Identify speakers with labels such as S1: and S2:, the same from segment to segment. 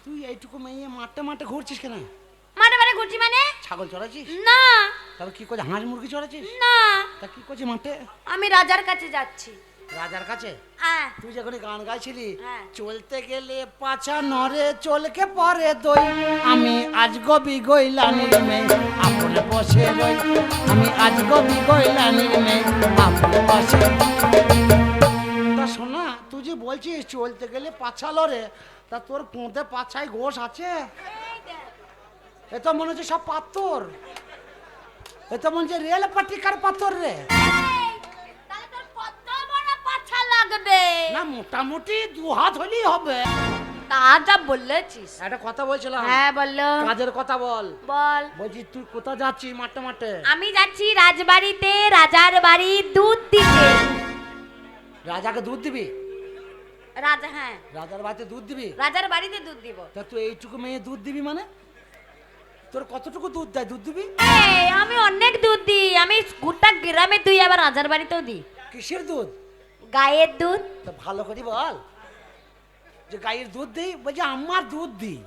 S1: তুই এইটুকু মেয়ে মাঠে মাঠে ঘুরছিস কেন?
S2: মাঠে মাঠে ঘুরছি মানে?
S1: ছাগল চড়াচ্ছিস?
S2: না।
S1: তবে কি করছিস? হাঁস মুরগি চড়াচ্ছিস?
S2: না।
S1: তা কি করছিস মাঠে?
S2: আমি রাজার কাছে যাচ্ছি।
S1: রাজার কাছে?
S2: হ্যাঁ।
S1: তুই যখন গান গাইছিলি,
S2: হ্যাঁ।
S1: চলতে গেলে পাছা নরে চলকে পরে দই, আমি আজ গবি গইলানির মেয়ে আপনে বসে রই, আমি আজ গবি গইলানির মেয়ে আপনে বসে। তা শোনা, তুই যে বলছিস চলতে গেলে পাছা লরে, তা তোর কোঁতে পাছায় ঘোষ আছে? এ তো মনে হচ্ছে সব পাথর, এ তো মনে হচ্ছে রেল পাটিকার পাথর রে।
S2: তাহলে তোর কত বড় পাছা লাগবে?
S1: না মোটামুটি 2 হাত হলেই হবে।
S2: তা যা বলেছিস।
S1: একটা কথা বলছিলাম।
S2: হ্যাঁ বললো।
S1: কাজের কথা বল।
S2: বল।
S1: বলছি তুই কোথায় যাচ্ছিস মাঠে মাঠে?
S2: আমি যাচ্ছি রাজবাড়িতে, রাজার বাড়ি দুধ দিতে।
S1: রাজাকে দুধ দিবি?
S2: রাজা, হ্যাঁ
S1: রাজার বাড়িতে দুধ দিবি?
S2: রাজার বাড়িতে দুধ দিব।
S1: তা তুই এইটুকু মেয়ে দুধ দিবি মানে? তোর কতটুকু দুধ দেয় দুধ দিবি?
S2: এই আমি অনেক দুধ দিই, আমি গোটা গ্রামে তুই আবার রাজার বাড়িতেও দিই।
S1: কিসের দুধ?
S2: গায়ের দুধ।
S1: তা ভালো করে বল যে গায়ের দুধ দিই, বলছি আমার দুধ দিই।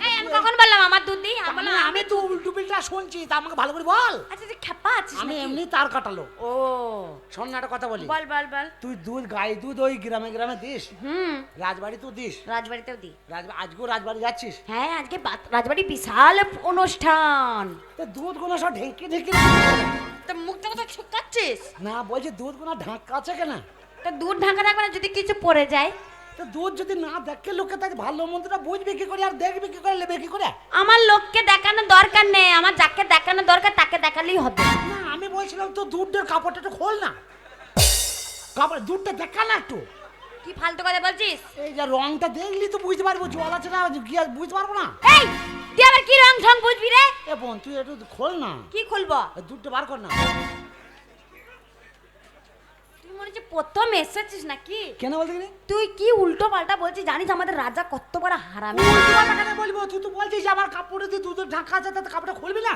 S2: এই আমি কখন বললাম আমার দুধ দিই? আমি বললাম
S1: আমি তো উল্টো পিল্টা শুনছি, তা আমাকে ভালো করে বল।
S2: আচ্ছা তুই খেপা আছিস
S1: আমি
S2: নাকি?
S1: এমনি তার কাটালো।
S2: ও
S1: শোন না একটা কথা বলি।
S2: বল বল বল।
S1: তুই দুধ গায়ে দুধ ওই গ্রামে গ্রামে দিস, রাজবাড়ি তো দিস?
S2: রাজবাড়িতেও দিই।
S1: আজকেও রাজবাড়ি যাচ্ছিস?
S2: হ্যাঁ আজকে রাজবাড়ি বিশাল অনুষ্ঠান।
S1: তা দুধ গুলো সব ঢেকে ঢেকে
S2: তো মুখটা কোথাও ছুকাচ্ছিস?
S1: না, বলছি দুধ গুলো ঢাকা আছে কেন?
S2: তো দুধ ঢাকা থাকবে না, যদি কিছু পড়ে যায়?
S1: তো দুধ যদি না দেখে লোকে তাই ভালো মন্দটা বুঝবে কি করে আর দেখবে কি করে নেবে কি করে?
S2: আমার লোককে দেখানোর দরকার নেই, আমার যাকে দেখানোর দরকার তাকে দেখালেই হবে।
S1: না আমি বলছিলাম তো দুধের কাপড়টা একটু খোল না, কাপড় দুধটা দেখা না একটু।
S2: কি ফালতু কথা বলছিস?
S1: এই যে রংটা দেখলি তো বুঝতে পারবো, জল আছে না গিয়ে বুঝতে পারবো না।
S2: এই তুই আবার কি রং ঢং বুঝবি রে?
S1: এ বোন তুই একটু খোল না।
S2: কি খুলবো?
S1: এই দুধটা বার কর না।
S2: তুই মনে হচ্ছে প্রথম এসেছিস নাকি?
S1: কেন বলতে গেলি?
S2: তুই কি উল্টো পাল্টা বলছিস? জানিস আমাদের রাজা কত বড় হারামি?
S1: উল্টো পাল্টা কেন বলবো? তুই তো বলছিস যে আমার কাপড়ে দিয়ে দুধের ঢাকা আছে, তাতে কাপড়টা খুলবি না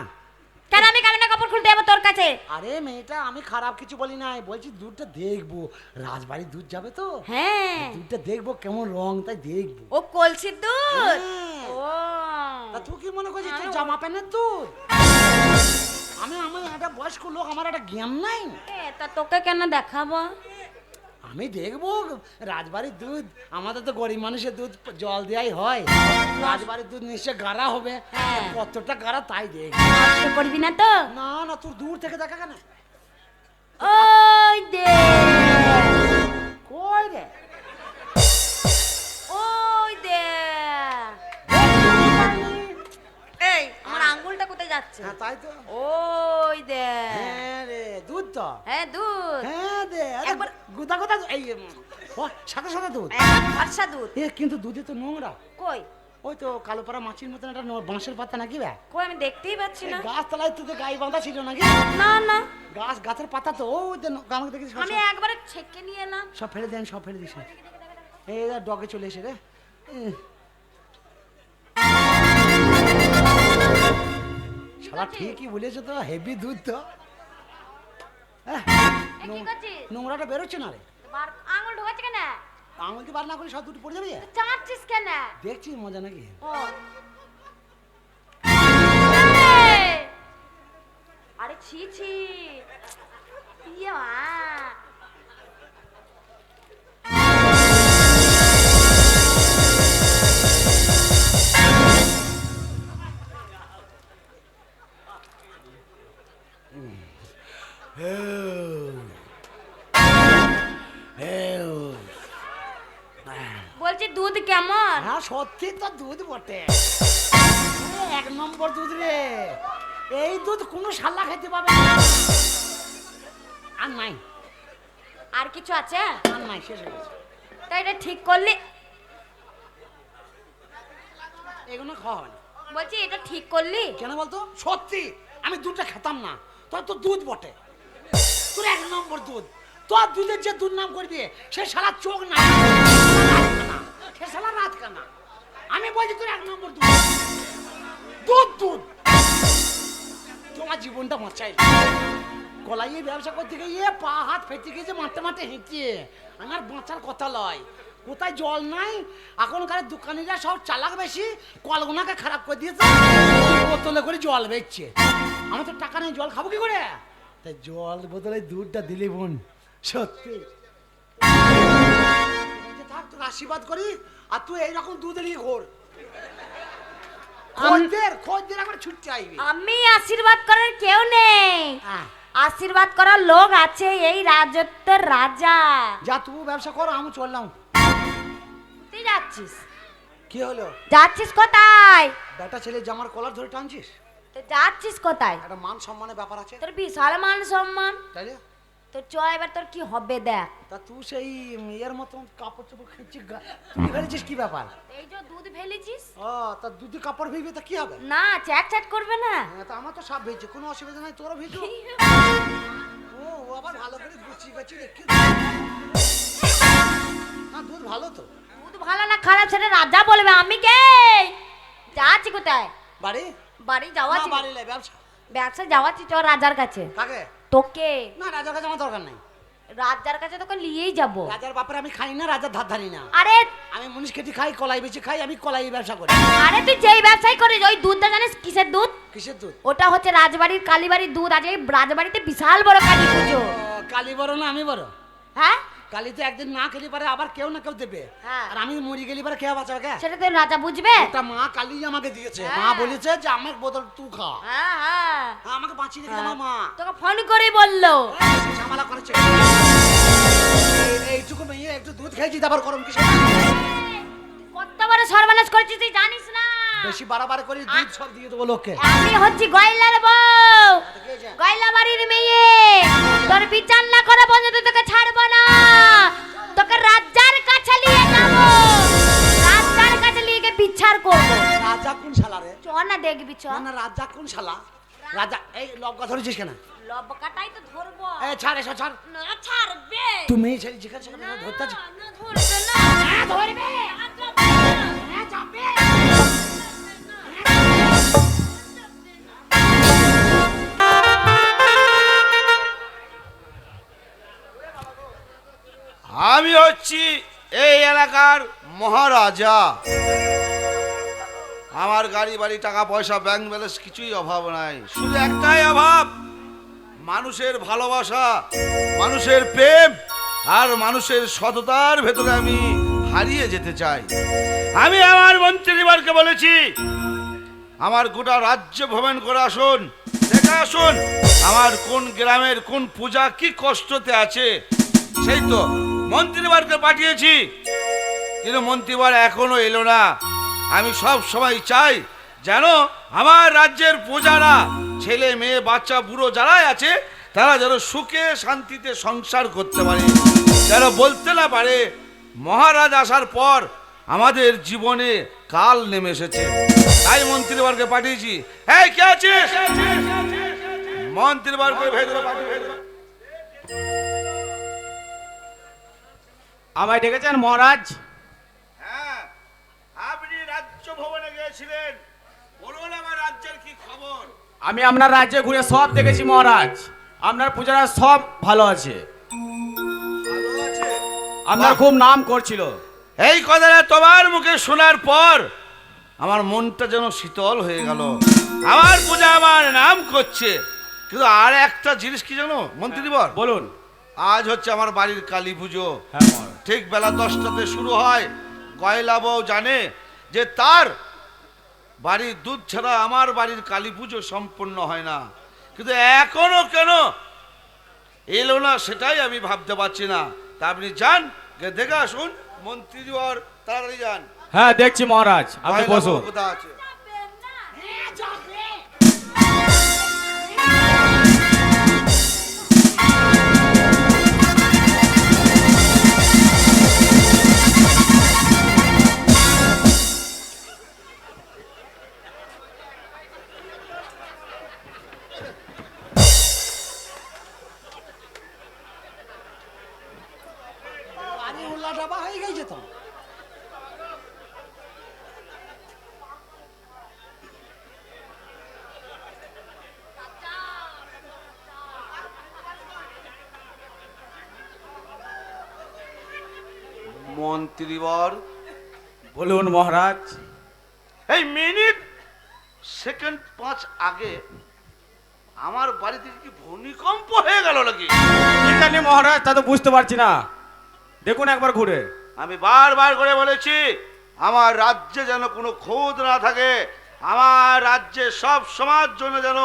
S2: কেন? আমি কামিনা কাপড় খুলতে যাবো তোর কাছে?
S1: আরে মেয়েটা আমি খারাপ কিছু বলি নাই, বলছি দুধটা দেখবো, রাজবাড়ির দুধ যাবে তো,
S2: হ্যাঁ
S1: দুধটা দেখবো কেমন রং, তাই দেখবো।
S2: ও কলসির দুধ?
S1: হ্যাঁ।
S2: ও
S1: তা তুই কি মনে করছিস তুই জামা প্যান্টের দুধ? আমি একটা বয়স্ক লোক, আমার একটা জ্ঞান নাই।
S2: তা তোকে কেন দেখাবো?
S1: আমি দেখবো রাজবাড়ির দুধ, আমাদের তো গরিব মানুষের দুধ জল দেওয়াই হয়, রাজবাড়ির দুধ নিশ্চয় গাঢ়া হবে।
S2: হ্যাঁ।
S1: কতটা গাঢ়া তাই দেখ।
S2: নষ্ট করবি না তো?
S1: না না, তোর দূর থেকে দেখা কেন?
S2: ওই দে,
S1: কই রে?
S2: ওই দে। এই আমার আঙ্গুলটা কোথায় যাচ্ছে?
S1: হ্যাঁ তাই তো।
S2: ওই দে।
S1: হ্যাঁ রে, দুধ তো।
S2: হ্যাঁ দুধ।
S1: হ্যাঁ দে,
S2: একবার-
S1: গুদা গুদা এই সাদা সাদা দুধ।
S2: ফর্সা দুধ।
S1: এ কিন্তু দুধে তো নোংরা।
S2: কই
S1: ওই তো কালো পাড়া মাছির মতন একটা বাঁশের পাতা নাকি বে?
S2: কই আমি দেখতেই পাচ্ছি না।
S1: গাছ তলায় তুই গায়ে বাঁধা ছিল নাকি?
S2: না না,
S1: গাছের পাতা তো ওই যে আমাকে দেখেছিস?
S2: আমি একবারে ছেকে নিয়ে এলাম।
S1: সব ফেলে দেন, সব ফেলে দিস। এই ডগে চলে এসে রে। শালা ঠিকই বলেছে তো, হেভি দুধ তো।
S2: এ কি করছিস?
S1: নোংরাটা বেরোচ্ছে না রে।
S2: বার আঙ্গুল ঢোকাচ্ছে কেন?
S1: আঙুল দিয়ে বার না করলে সব দুধ পড়ে যাবে।
S2: চাটছিস কেন?
S1: দেখছি মজা নাকি?
S2: ও এই! আরে ছি ছি, ইয়া বলছি দুধ কেমন?
S1: হ্যাঁ সত্যি তো দুধ বটে, এক নম্বর দুধ রে। এই দুধ কোনো শালা খেতে পাবে না। আর নাই,
S2: আর কিছু আছে?
S1: আর নাই, শেষ হয়ে গেছে।
S2: তাই এটা ঠিক করলি?
S1: এগুলো খাওয়া হয় না।
S2: বলছি এটা ঠিক করলি?
S1: কেন বলতো? সত্যি আমি দুধটা খেতাম না, তোর তো দুধ বটে, তোর এক নম্বর দুধ। তোর দুধের যে দুর্নাম করবি সে শালা চোখ নাই, সে শালা রাত কানা। আমি বলছি তোর এক নম্বর দুধ, দুধ দুধ। তোমার জীবনটা বাঁচাই কলাইয়ে ব্যবসা করতে গিয়ে পা হাত ফেটে গিয়েছে, মাঠে মাঠে হেঁটে। আমার বাঁচার কথা লয়, কোথায় জল নাই? এখনকার দোকানিরা সব চালাক বেশি, কলগুনাকে খারাপ করে দিয়েছে, বোতলে করে জল বেচছে। আমার তো টাকা নেই, জল খাবো কি করে? তাই জল বোতলে দুধটা দিলি বোন, সত্যি থাক, তোকে আশীর্বাদ করি। আর তুই এইরকম দুধ নিয়ে ঘোর, খোঁজদের একবার ছুটতে আইবি।
S2: আমি আশীর্বাদ করার কেউ নেই, আশীর্বাদ করার লোক আছে, এই রাজত্বের রাজা।
S1: যা তুই ব্যবসা কর, আমি চললাম।
S2: তুই যাচ্ছিস?
S1: কি হলো?
S2: যাচ্ছিস কোথায়?
S1: বেটা ছেলে জামার কলার ধরে টানছিস?
S2: তো যাচ্ছিস কোথায়?
S1: একটা মান সম্মানের ব্যাপার আছে।
S2: তোর বিশাল মান সম্মান,
S1: তাই না?
S2: তোর চ এবার তোর কি হবে দেখ।
S1: তা তুই সেই এর মতন কাপড় চোপড় খেয়েছিস, তুই ফেলেছিস, কি ব্যাপার?
S2: এই যে দুধ ফেলেছিস।
S1: ও, তা দুধে কাপড় ভিজবে তা কি হবে?
S2: না, চ্যাট চ্যাট করবে না।
S1: হ্যাঁ, তা আমার তো সব ভিজছে, কোনো অসুবিধা নাই, তোরও ভিজো। ও আবার ভালো করে গুছিয়ে গেছি রেখে। না, দুধ ভালো তো।
S2: দুধ ভালো না খারাপ সেটা রাজা বলবে, আমি কে? যাচ্ছি কোথায়?
S1: বাড়ি?
S2: বাড়ি যাওয়া
S1: না, বাড়ি লাই, ব্যবসা।
S2: ব্যবসা যাওয়াচ্ছি তোর রাজার কাছে।
S1: কাকে?
S2: তোকে।
S1: না, রাজার কাছে আমার দরকার নাই।
S2: রাজার কাছে তোকে নিয়েই যাবো।
S1: রাজার বাপের আমি খাই না, রাজার ধার ধারি না।
S2: আরে
S1: আমি মুনিশ খেটি খাই, কলাই বেশি খাই, আমি কলাই ব্যবসা করি।
S2: আরে তুই যেই ব্যবসাই করিস, ওই দুধটা জানিস কিসের দুধ?
S1: কিসের দুধ?
S2: ওটা হচ্ছে রাজবাড়ির কালীবাড়ির দুধ। আজ এই রাজবাড়িতে বিশাল বড় কালী পুজো।
S1: কালী বড় না আমি বড়?
S2: হ্যাঁ,
S1: কালী তো একদিন না খেলি পারে আবার কেউ না কেউ দেবে।
S2: হ্যাঁ।
S1: আর আমি মরি গেলি পারে কে বাঁচাবে কে?
S2: সেটা তো রাজা বুঝবে।
S1: ওটা মা কালী আমাকে দিয়েছে।
S2: হ্যাঁ।
S1: মা বলেছে যে আমার বোতল তুই খা।
S2: হ্যাঁ হ্যাঁ,
S1: আমাকে বাঁচিয়ে রেখেছে আমার মা।
S2: তোকে ফোন করে বললো।
S1: ঝামেলা করেছে। এইটুকু মেয়ে একটু দুধ খেয়েছি, তারপর গরম কিসে?
S2: কত বড় সর্বনাশ করেছিস তুই জানিস না?
S1: বেশি বাড়াবাড়ি করি, দুধ সব দিয়ে দেবো লোককে।
S2: আমি হচ্ছি গয়লার বউ, গয়লা বাড়ির মেয়ে। তোর বিচার না করা পর্যন্ত তোকে ছাড়বো না। তোকে রাজার কাছে নিয়ে যাবো, রাজার কাছে নিয়ে গিয়ে বিচার করবো।
S1: রাজা কোন শালা রে?
S2: চ না দেখবি, চ
S1: না, রাজা কোন শালা? রাজা এই লবকা ধরেছিস কেন?
S2: লবকাটাই তো ধরবো।
S1: এই ছাড়, এসব ছাড়।
S2: না ছাড়বে।
S1: তুমি ছেলে যেখানে সেখানে ধরতে আছো।
S2: না ধরবে না। ধরবে। যাবে।
S3: আমি হচ্ছি এই এলাকার মহারাজা। আমার গাড়ি বাড়ি টাকা পয়সা ব্যাংক ব্যালেন্স কিছুই অভাব নাই, শুধু একটাই অভাব, মানুষের ভালোবাসা, মানুষের প্রেম আর মানুষের সততার ভেতরে আমি হারিয়ে যেতে চাই। আমি আমার মন্ত্রীবরকে বলেছি আমার গোটা রাজ্য ভ্রমণ করে আসুন, দেখে আসুন আমার কোন গ্রামের কোন পূজা কি কষ্টতে আছে। সেই তো মন্ত্রীবরকে পাঠিয়েছি, কিন্তু মন্ত্রীবর এখনো এলো না। আমি সব সময় চাই যেন আমার রাজ্যের প্রজারা, ছেলে মেয়ে বাচ্চা বুড়ো যারাই আছে, তারা যেন সুখে শান্তিতে সংসার করতে পারে, যেন বলতে না পারে মহারাজ আসার পর আমাদের জীবনে কাল নেমে এসেছে। তাই মন্ত্রীবরকে পাঠিয়েছি। এই কে আছিস? মন্ত্রীবরকে ভেতরে পাঠিয়ে।
S4: আমায় ডেকেছেন মহারাজ?
S3: হ্যাঁ, আপনি রাজ্য ভবনে গিয়েছিলেন, বলুন আমার রাজ্যের কি খবর?
S4: আমি আপনার রাজ্যে ঘুরে সব দেখেছি মহারাজ, আপনার পূজারা সব ভালো আছে,
S3: ভালো আছে?
S4: আপনার খুব নাম করছিল।
S3: এই কথাটা তোমার মুখে শোনার পর আমার মনটা যেন শীতল হয়ে গেল। আমার পূজা আমার নাম করছে, কিন্তু আর একটা জিনিস কি জানো মন্ত্রীবর?
S4: বলুন।
S3: আজ হচ্ছে আমার বাড়ির কালী পুজো।
S4: হ্যাঁ মহারাজ।
S3: ঠিক বেলা 10টাতে শুরু হয়। গয়লা বউ জানে যে তার বাড়ির দুধ ছাড়া আমার বাড়ির কালী পুজো সম্পূর্ণ হয় না, কিন্তু এখনো কেন এলো না সেটাই আমি ভাবতে পারছি না। তা আপনি যান, গিয়ে দেখে আসুন। মন্ত্রীবর তাড়াতাড়ি যান।
S4: হ্যাঁ দেখছি মহারাজ, আপনি
S3: গয়লা
S4: বসুন।
S3: বউ কোথায় আছে?
S1: বাড়ি উল্লাটাবা হয়ে গেছে তো।
S3: মন্ত্রীবর।
S4: বলুন মহারাজ।
S3: এই মিনিট সেকেন্ড 5 আগে আমার বাড়ি থেকে কি ভূমিকম্প হয়ে গেল নাকি?
S4: কি জানি মহারাজ, তা তো বুঝতে পারছি না, দেখুন একবার ঘুরে।
S3: আমি বারবার করে বলেছি আমার রাজ্যে যেন কোনো খুঁত না থাকে, আমার রাজ্যে সব সমাজ জন্য যেন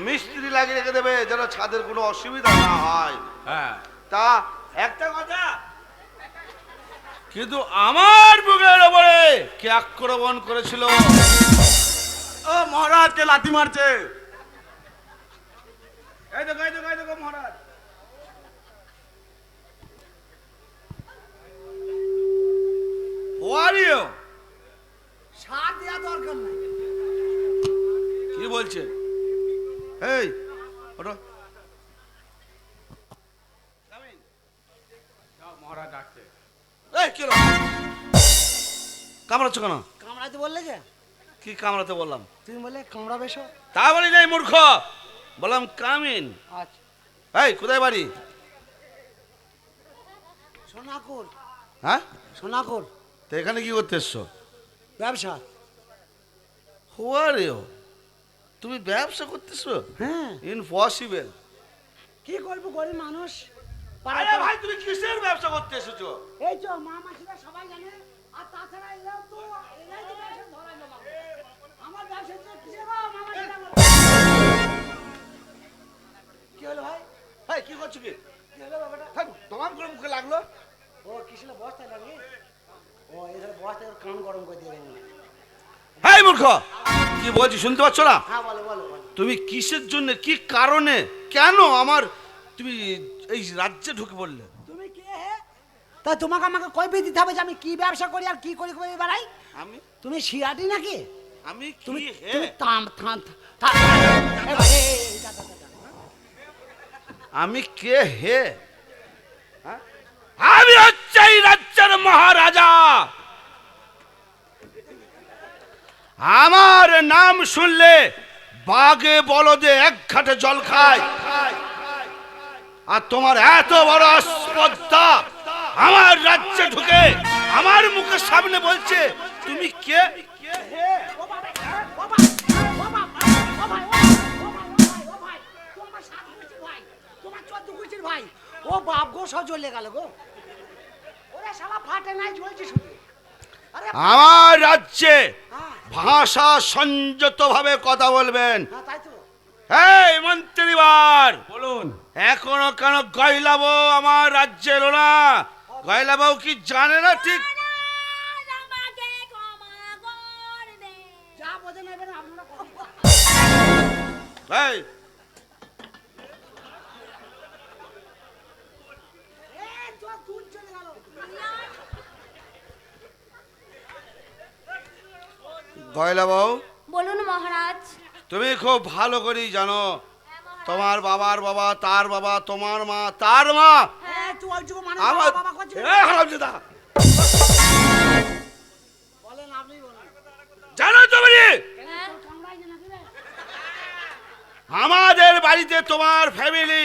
S3: মিস্ত্রি লাগিয়ে রেখে দেবে, যেন ছাদের কোনো অসুবিধা না হয়।
S4: হ্যাঁ,
S3: তা একটা কথা, কিন্তু আমার বুকের ওপরে কে আক্রমণ করেছিল?
S4: ও মহারাজ, কে লাথি মারছে? এই দেখো মহারাজ।
S3: Who are you?
S1: সার দেওয়া দরকার নাই।
S3: কি বলছে? এই ওঠো।
S4: মহারাজ ডাকছে।
S3: এই কি হলো? কামড়াচ্ছ কেন?
S1: কামড়াতে বললে যে
S3: কি কামড়াতে বললাম?
S1: তুমি বলে কামড়া বেশো।
S3: তা বলি নাই মূর্খ, বললাম কামিন।
S1: আচ্ছা,
S3: এই কোথায় বাড়ি?
S1: সোনাকুর।
S3: হ্যাঁ,
S1: সোনাকুর
S3: তো এখানে কি করতে এসছো?
S1: ব্যবসা।
S3: হু আর ইউ? তুমি ব্যবসা করতেছো?
S1: হ্যাঁ,
S3: ইম্পসিবল।
S1: কি করবো গরিব মানুষ।
S3: আরে ভাই, তুমি কিসের ব্যবসা করতে এসেছো?
S1: এই তো মা মাসিরা সবাই জানে, আর তাছাড়া এরাও তো এরাই তো ব্যবসা ধরাই নেবো। আমার ব্যবসা তো কিসের গো মা মাসিরা বলে। কি হলো ভাই?
S3: এই কি করছো কি?
S1: কি হলো বাবাটা?
S3: থাক, তোমার করে মুখে লাগলো।
S1: ও কিসের বস্তায় লাগে? ও এদের বস্তায় ওর কান গরম করে দিয়ে দেবো।
S3: এই মূর্খ, কি বলছি শুনতে পাচ্ছ না?
S1: হ্যাঁ বলো বলো বলো।
S3: তুমি কিসের জন্য, কি কারণে, কেন আমার তুমি এই রাজ্যে ঢুকে পড়লে?
S1: তুমি কে হে? তা তোমাকে আমাকে কই দিতে হবে যে আমি কি ব্যবসা করি আর কি করি করে বেড়াই?
S3: আমি
S1: তুমি শিয়াটি নাকি?
S3: আমি
S1: তুমি
S3: কি হে?
S1: তুমি থাম থাম থাম। এই ভাই, এই, যা, যা, যা, যা।
S3: আমি কে হে? হ্যাঁ? আমি হচ্ছে এই রাজ্যের মহারাজা। আমার নাম শুনলে বাঘে বলদে এক ঘাটে জল খায়, আর তোমার এত বড় স্পর্ধা আমার রাজ্যে ঢুকে আমার মুখের সামনে বলছে তুমি কে?
S1: ও বাবা, ও বাবা, ও বাবা, ও ভাই, ও ভাই, ও ভাই, তোমার সাত কুচির ভাই, তোমার 14 কুচির ভাই। ও বাপ গো, সব জ্বলে গেল গো। ওরে শালা ফাটে নাই, জ্বলছে শুধু। আরে
S3: আমার রাজ্যে
S1: হ্যাঁ,
S3: ভাষা সংযত ভাবে কথা বলবেন।
S1: হ্যাঁ, তাই তো।
S3: এই মন্ত্রীবার,
S4: বলুন।
S3: এখনো কেন গয়লাবো আমার রাজ্যে এলো না? গয়লাবো কি জানে না ঠিক?
S1: যা বোঝে নেবেন আপনারা করুন।
S3: এই
S1: এই তো দুধ চলে গেল।
S3: গয়লাবো,
S2: বলুন মহারাজ।
S3: তুমি খুব ভালো করেই জানো তোমার বাবার বাবা, তার বাবা, তোমার মা, তার মা
S1: এই তুই ওই যুগ মানুষ
S3: আমার
S1: বাবা করছিস।
S3: এ হারামজাদা,
S1: বলেন আপনি বলেন।
S3: জানো তুমি
S2: হ্যাঁ?
S1: তোর কামড়াই যে নাকি রে?
S3: আমাদের বাড়িতে তোমার ফ্যামিলি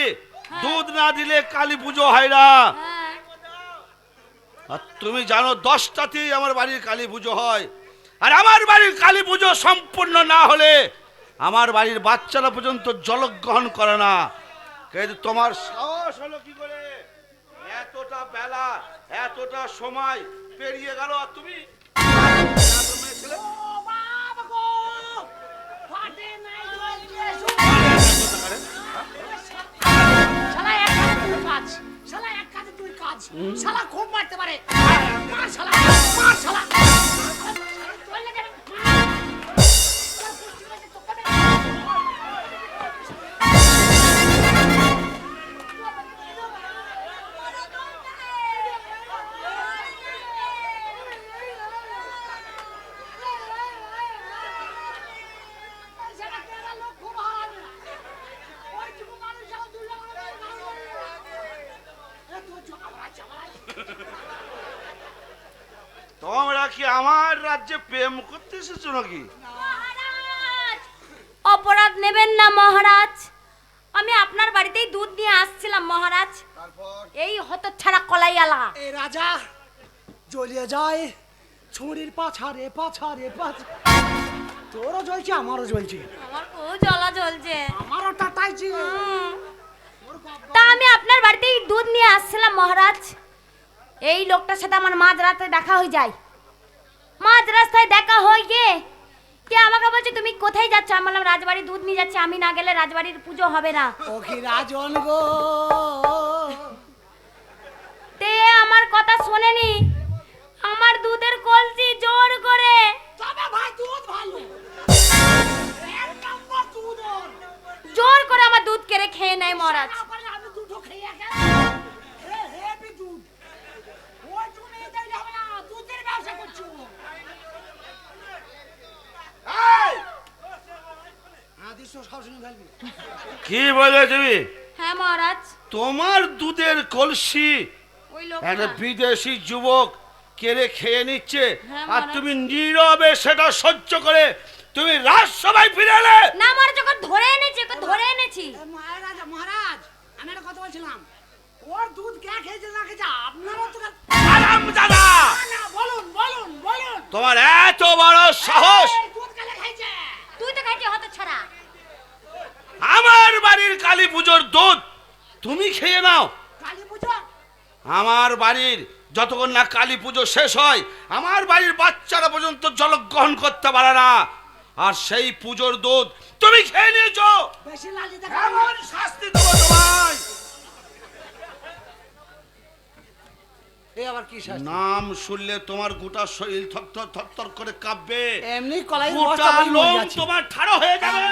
S3: দুধ না দিলে কালী পুজো হয় না।
S2: হ্যাঁ।
S3: আর তুমি জানো 10টাতেই আমার বাড়ির কালী পুজো হয়, আর আমার বাড়ির কালী পুজো সম্পূর্ণ না হলে আমার বাড়ির বাচ্চারা পর্যন্ত জলগ্রহণ করে না। কিন্তু তোমার সাহস হলো কি করে? এতটা বেলা, এতটা সময় পেরিয়ে গেল, আর তুমি ছেলে
S1: ও বাবা গো, ফাটে নাই জ্বলছে শুধু। শালা এক কাজে তুই কাজ, শালা এক কাজে তুই কাজ, শালা খুব মারতে পারে। মার শালা, মার শালা। চলে যাবে, মার। তোর কুস্তি করছে, তোকে মেরে। শালা তেরা লোক খুব ভালো। ওই যুগ মানুষ শালা দুর্গা করে ভালো। এ তুই চামড়া চামড়া।
S3: তোমরা কি আমার রাজ্যে প্রেম করতে এসেছো নাকি?
S2: মহারাজ, অপরাধ নেবেন না মহারাজ। আমি আপনার বাড়িতেই দুধ নিয়ে আসছিলাম মহারাজ।
S3: তারপর
S2: এই হতচ্ছাড়া কলাইয়ালা
S1: এই রাজা জ্বলিয়ে যায় ছুরির পাছারে পাছারে পাছা। তোরও জ্বলছে আমারও জ্বলছে,
S2: আমার খুব জ্বালা জ্বলছে।
S1: আমারও টাটাইছে।
S2: তা আমি আপনার বাড়িতে এই দুধ নিয়ে আসছিলাম মহারাজ। এই লোকটার সাথে আমার মাঝ রাতে দেখা হয়ে যায়। মাঝ রাস্তায় দেখা হয়ে গিয়ে কে আমাকে বলছে তুমি কোথায় যাচ্ছ? আমি বললাম রাজবাড়ির দুধ নিয়ে যাচ্ছি, আমি না গেলে রাজবাড়ির পুজো হবে না।
S1: ও কি রাজন গো,
S2: তে আমার কথা শোনেনি, আমার দুধের কলসি জোর করে
S1: তবে ভাই দুধ ভালো, এক নম্বর দুধ ওর।
S2: জোর করে আমার দুধ কেড়ে খেয়ে নেয় মহারাজ।
S1: তারপরে আমি দুটো খেয়ে গেলাম, হেভি দুধ। ওই তুমি দেখলে হবে না, দুধের ব্যবসা করছো। হ্যাঁ দিস সব শুনে ফেলবি।
S3: কি বলে তুমি?
S2: হ্যাঁ মহারাজ,
S3: তোমার দুধের কলসি
S2: ওই লোক
S3: একটা বিদেশি যুবক কেড়ে খেয়ে নিচ্ছে,
S2: হ্যাঁ,
S3: আর
S2: মহারাজ।
S3: তুমি নীরবে সেটা সহ্য করে তুমি রাজসভায় ফিরে এলে।
S2: না মহারাজ, ওকে ধরে এনেছি, ওকে ধরে এনেছি।
S1: মহারাজ মহারাজ, আমি একটা কথা বলছিলাম, ওর দুধ কে খেয়েছে না খেয়েছে আপনারও তো
S3: হারামজাদা!
S1: না, বলুন বলুন বলুন।
S3: তোমার এত বড় সাহস!
S1: এই দুধ কেলে খাইছে?
S2: তুই তো খাইছি হত ছাড়া।
S3: আমার বাড়ির কালী পুজোর দুধ তুমি খেয়ে নাও।
S1: কালী পুজো?
S3: আমার বাড়ির যতক্ষণ না কালী পুজো শেষ হয়, আমার বাড়ির বাচ্চারা পর্যন্ত জলগ্রহণ করতে পারে না, আর সেই পুজোর দুধ তুমি খেয়ে নিয়েছো।
S1: বেশি লালি
S3: এমন শাস্তি দেবো তোমায়।
S1: এই আবার কি শাস্তি?
S3: নাম শুনলে তোমার গোটা শরীর থরথর থরথর করে কাঁপবে,
S1: এমনি কলাই
S3: গোটা
S1: বস্তা বই মরে
S3: লোম
S1: যাচ্ছে।
S3: তোমার ঠাড়ো হয়ে যাবে।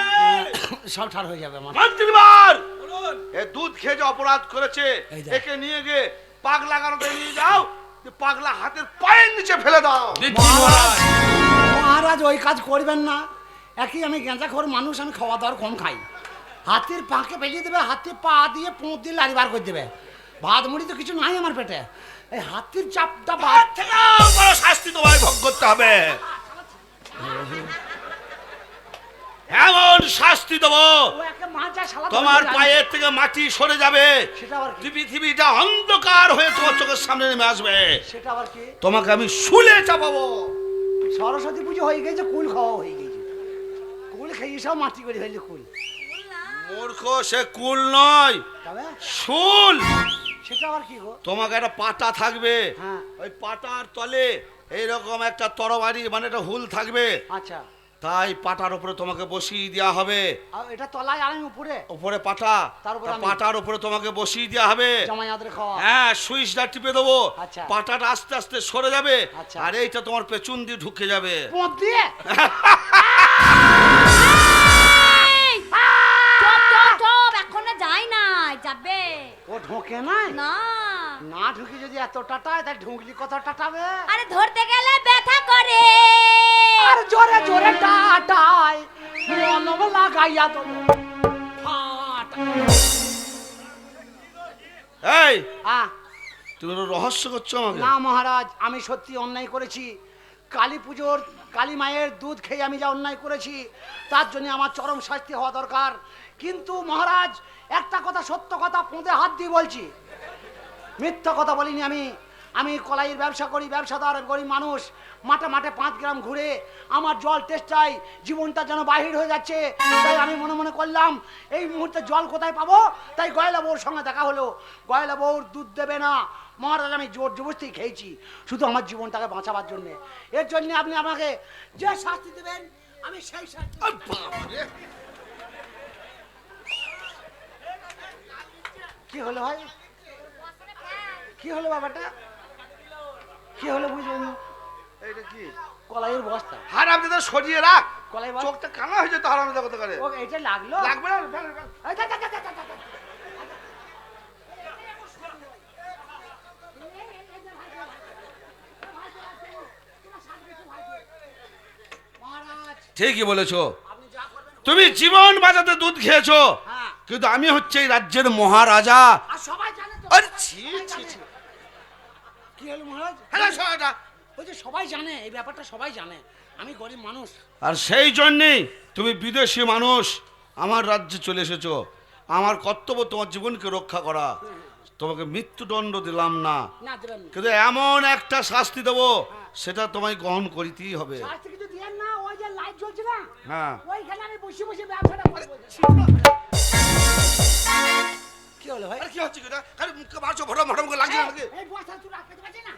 S1: সব ঠার হয়ে যাবে আমার।
S3: মন্ত্রীবার, এ দুধ খেয়ে যে অপরাধ করেছে,
S1: এই দেখ।
S3: একে নিয়ে গিয়ে পাগলা গারদে নিয়ে যাও, পাগলা হাতের পায়ের নিচে ফেলে দাও।
S1: মহারাজ ওই কাজ করবেন না। একই আমি গেঁজাখোর মানুষ, আমি খাওয়া দাওয়ার কম খাই। হাতির পাকে ফেলিয়ে দেবে, হাতির পা দিয়ে পোঁত দিয়ে লাড়ি বার করে দেবে। ভাত মুড়ি তো কিছু নাই আমার পেটে, এই হাতির চাপটা
S3: তার
S1: ভাত।
S3: থেকেও বড় শাস্তি তোমায় ভোগ করতে হবে। এমন শাস্তি দেবো
S1: ও একে মাঝা শালা
S3: তোমার
S1: ধরে
S3: পায়ের থেকে মাটি সরে যাবে,
S1: সেটা আবার কি?
S3: পৃথিবীটা অন্ধকার হয়ে তোমার চোখের সামনে নেমে আসবে।
S1: সেটা আবার কি?
S3: তোমাকে আমি শুলে চাপাবো।
S1: সরস্বতী পুজো হয়ে গেছে, কুল খাওয়া হয়ে গেছে। কুল খেয়ে সব মাটি করে ফেলছে কুল।
S3: মূর্খ, সে কুল নয়,
S1: তবে
S3: শুল।
S1: সেটা আবার কি গো?
S3: তোমাকে একটা পাটা থাকবে,
S1: হ্যাঁ।
S3: ওই পাটার তলে এইরকম একটা তরবারি মানে একটা হুল থাকবে,
S1: আচ্ছা,
S3: তাই পাটার উপরে তোমাকে বসিয়ে দেওয়া হবে।
S1: আর এটা তলায় আর আমি উপরে
S3: উপরে পাটা,
S1: তার উপরে
S3: তা
S1: আমি।
S3: পাটার উপরে তোমাকে বসিয়ে দেওয়া হবে।
S1: জামাই আদরে খাওয়া।
S3: হ্যাঁ, সুইচটা টিপে দেবো,
S1: আচ্ছা।
S3: পাটাটা আস্তে আস্তে সরে যাবে,
S1: আচ্ছা।
S3: আর এইটা তোমার পেছন দিয়ে ঢুকে যাবে।
S1: পোঁত দিয়ে
S2: এই, চুপ চুপ চুপ, এখনো যাই না, যাবে
S1: ও ঢোকে নাই
S2: না।
S1: না ঢুকি যদি এত টাটায়, তাই ঢুকলি কত টাটাবে?
S2: আরে ধরতে গেলে ব্যথা করে।
S1: আর জোরে জোরে টাটায় মলম লাগাইয়া তো ফাট।
S3: এই,
S1: আহ,
S3: তুমি তো রহস্য করছো আমাকে।
S1: না মহারাজ, আমি সত্যি অন্যায় করেছি। কালী পুজোর কালী মায়ের দুধ খেয়ে আমি যা অন্যায় করেছি, তার জন্য আমার চরম শাস্তি হওয়া দরকার। কিন্তু মহারাজ, একটা কথা সত্য কথা পোঁদে হাত দিয়ে বলছি, মিথ্যা কথা বলিনি। আমি কলাইয়ের ব্যবসা করি, ব্যবসাদার, গরিব মানুষ। মাঠে মাঠে 5 গ্রাম ঘুরে আমার জল টেস্টাই জীবনটা যেন বাহির হয়ে যাচ্ছে। তাই আমি মনে মনে করলাম এই মুহূর্তে জল কোথায় পাবো। তাই গয়লা বউর সঙ্গে দেখা হলো। গয়লা বউর দুধ দেবে না মহারাজ, আমি জোর জবরদস্তি খেয়েছি শুধু আমার জীবনটাকে বাঁচাবার জন্য। এর জন্য আপনি আমাকে যে শাস্তি দেবেন আমি সেই শাস্তি।
S3: আর বাবারে,
S1: কি হলো ভাই? কি হলো বাবাটা? কি হলো বুঝলেন?
S3: এইটা কি?
S1: কলাইয়ের বস্তা।
S3: হারামজাদা সরিয়ে রাখ,
S1: কলাই বস্তা।
S3: চোখটা কানা হয়ে যেত হারামজাদা কথা করে।
S1: ও এটা লাগলো?
S3: লাগবে না, ফেল, ফেল।
S1: এই যা, যা, যা, যা, যা, যা। মহারাজ,
S3: ঠিকই বলেছো,
S1: আপনি যা করবেন।
S3: তুমি জীবন বাঁচাতে দুধ খেয়েছো,
S1: হ্যাঁ।
S3: কিন্তু আমি হচ্ছে এই রাজ্যের মহারাজা।
S1: আর সবাই জানে তো।
S3: আরে ছি, ছি, ছি।
S1: কি হলো মহারাজ?
S3: হ্যাঁ, সবাইটা।
S1: ওই যে সবাই জানে, এই ব্যাপারটা সবাই জানে, আমি গরিব মানুষ।
S3: আর সেই জন্যেই তুমি বিদেশি মানুষ আমার রাজ্যে চলে এসেছো। আমার কর্তব্য তোমার জীবনকে রক্ষা করা। তোমাকে মৃত্যুদণ্ড দিলাম না,
S1: না দেবেন না।
S3: কিন্তু এমন একটা শাস্তি দেবো সেটা তোমায় গ্রহণ করিতেই হবে।
S1: শাস্তি কিছু দিয়েন না, ওই যে লাইট জ্বলছে না,
S3: হ্যাঁ।
S1: ওইখানে আমি বসে বসে ব্যবসাটা করবো। কি হলো ভাই?
S3: আরে কি হচ্ছে এটা? খালি মুখে মারছো, ভটম ভটম করে লাগছে নাকি?
S1: এই বস্তা তুই রাখতে পারছিস না?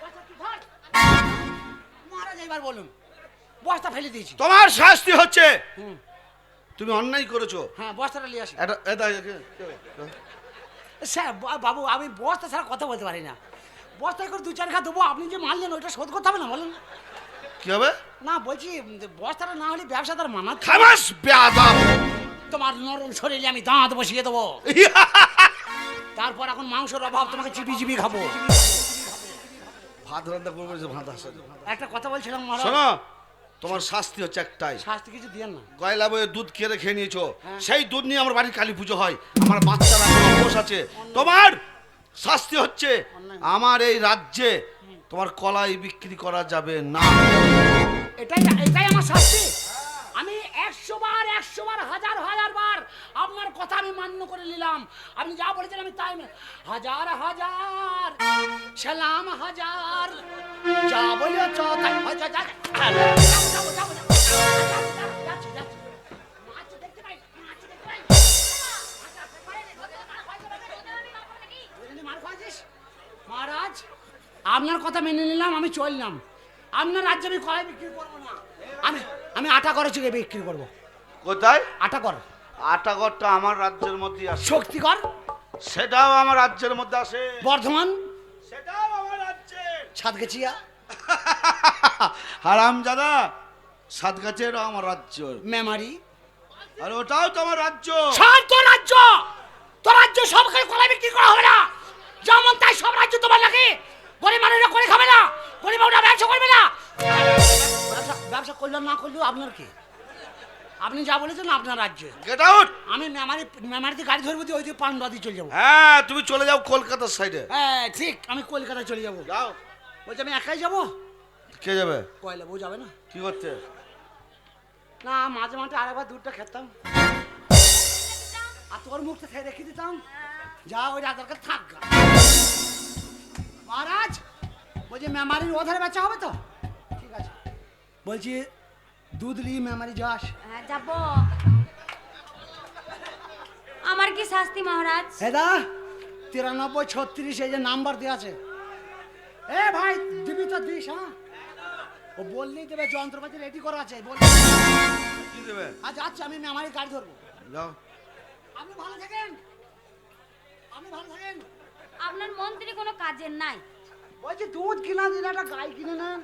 S1: বস্তা তুই ধর। মহারাজ এবার বলুন, বস্তা ফেলে দিয়েছি।
S3: তোমার শাস্তি হচ্ছে
S1: হুম,
S3: তুমি অন্যায় করেছো।
S1: হ্যাঁ বস্তাটা নিয়ে আসি। স্যার বাবু, আমি বস্তা ছাড়া কথা বলতে পারি না। বস্তায় করে 2-4 ঘা দেবো, আপনি যে মারলেন ওইটা শোধ করতে হবে না বলেন?
S3: কি হবে?
S1: না বলছি বস্তাটা না হলে ব্যবসাদার মানা।
S3: খামাস বেয়াদব।
S1: তোমার নরম শরীরে আমি দাঁত বসিয়ে দেবো, তারপর এখন মাংসের অভাব, তোমাকে চিবি চিবি খাবো।
S3: ভাত রান্না করবো যে ভাত আসে।
S1: একটা কথা বলছিলাম মহারাজ।
S3: শোনো, তোমার শাস্তি হচ্ছে একটাই।
S1: শাস্তি কিছু দিয়েন না।
S3: গয়লা বইয়ে দুধ খেয়ে খেয়ে নিয়েছো,
S1: হ্যাঁ।
S3: সেই দুধ নিয়ে আমার বাড়ির কালী পুজো হয়, আমার বাচ্চারা উপোস আছে। তোমার শাস্তি হচ্ছে আমার এই রাজ্যে তোমার কলাই বিক্রি করা যাবে না।
S1: এটাই আমার শাস্তি। আমি 100 বার 1000 বার আপনার কথা আমি মান্য করে নিলাম। আপনি যা বলেছেন আমি তাই হাজার হাজার সালাম, হাজার যা বলেছ তাই। মহারাজ আপনার কথা মেনে নিলাম, আমি চললাম। আপনার রাজ্যে আমি কলাই বিক্রি করবো না। আমি আটা করে চুকে বিক্রি করবো।
S3: কোথায়?
S1: আটা কর,
S3: আটাগরটা আমার রাজ্যের মধ্যে আসে,
S1: শক্তিকর,
S3: সেটাও আমার রাজ্যের মধ্যে আসে,
S1: বর্ধমান,
S3: সেটাও আমার রাজ্যের।
S1: সাতগাছিয়া,
S3: হারামজাদা, সাতগাছেরও আমার রাজ্য,
S1: মেমারি,
S3: আর ওটাও তো আমার রাজ্য।
S1: সব তোর রাজ্য। তোর রাজ্য সবকে কলাই বিক্রি করা হবে না, যেমন তাই সব রাজ্য তোমার নাকি? গরিব মানুষরা করে খাবে না, গরিব মানুষরা ব্যবসা করবে না। ব্যবসা করলেও না করলেও আপনার কি? আপনি যা বলেছেন আপনার রাজ্যে।
S3: Get out.
S1: আমি মেমারিতে গাড়ি ধরবো দিয়ে ওই যে পানবাদি চলে যাবো।
S3: হ্যাঁ, তুমি চলে যাও কলকাতার সাইডে।
S1: হ্যাঁ ঠিক, আমি কলকাতায় চলে যাবো।
S3: যাও।
S1: বলছি আমি একাই যাবো?
S3: কে যাবে?
S1: কয়লা বউ যাবে না?
S3: কি করতে?
S1: না মাঝে মাঝে আরেকবার দুধটা খেতাম, আর তোর মুখটা খেয়ে রেখে দিতাম। যা ওই রাজার কাছে থাক গা। মহারাজ বলছি মেমারির ওধারে বেচা হবে তো? ঠিক আছে, বলছি দুধ নিয়ে মেমারি যাস।
S2: হ্যাঁ যাব। আমার কি শাস্তি মহারাজ?
S1: হেদা 9336 এই যে নাম্বার দেওয়া আছে। এ ভাই দিবি তো দিস। হ্যাঁ ও বললেই দেবে, যন্ত্রপাতি রেডি করা আছে। বল
S3: কি দেবে?
S1: আজ আচ্ছা আমি মেমারি গাড়ি ধরবো।
S3: যাও।
S1: আপনি ভালো থাকেন, আপনি ভালো থাকেন।
S2: আপনার মন্ত্রী কোনো কাজের নাই।
S1: বলছি দুধ কিনা দিন, একটা গাই কিনে নেন।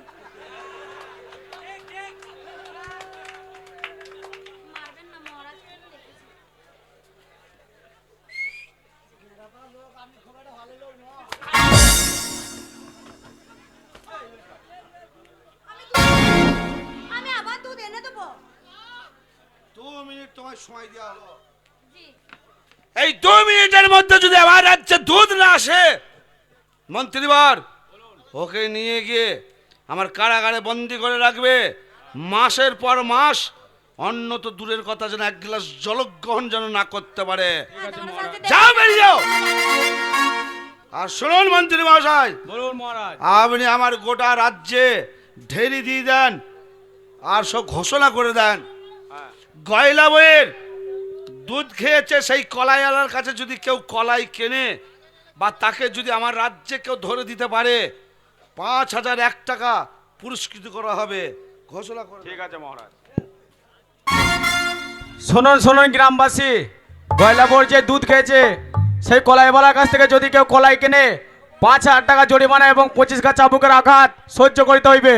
S2: মারবেন না মহারাজ। আমি আবার দুধ এনে দেবো।
S3: 2 মিনিট তোমার সময় দেওয়া হলো।
S2: জি।
S3: এই 2 মিনিটের মধ্যে যদি আমার রাজ্যে দুধ না আসে, মন্ত্রীবার ওকে নিয়ে গিয়ে আমার কারাগারে বন্দি করে রাখবে। মাসের পর মাস, অন্য তো দূরের কথা, যেন 1 গ্লাস জলগ্রহণ যেন না করতে পারে। যাও, বেরিয়ে যাও। আর শুনুন মন্ত্রী মহাশয়,
S4: বলুন মহারাজ।
S3: আপনি আমার গোটা রাজ্যে ঢেরি দিয়ে দেন, আর সব ঘোষণা করে দেন, গয়লা বইয়ের দুধ খেয়েছে সেই কলাইওয়ালার কাছে যদি কেউ কলাই কেনে, বা তাকে যদি আমার রাজ্যে কেউ ধরে দিতে পারে, 5001 টাকা পুরস্কৃত করা হবে। ঘোষণা করে।
S4: ঠিক আছে মহারাজ। শুনুন শুনুন গ্রামবাসী, গয়লাবোর যে দুধ খেয়েছে সেই কলাইওয়ালার কাছ থেকে যদি কেউ কলাই কেনে 5000 টাকা জরিমানা এবং 25 গা চাবুকের আঘাত সহ্য করিতে হইবে।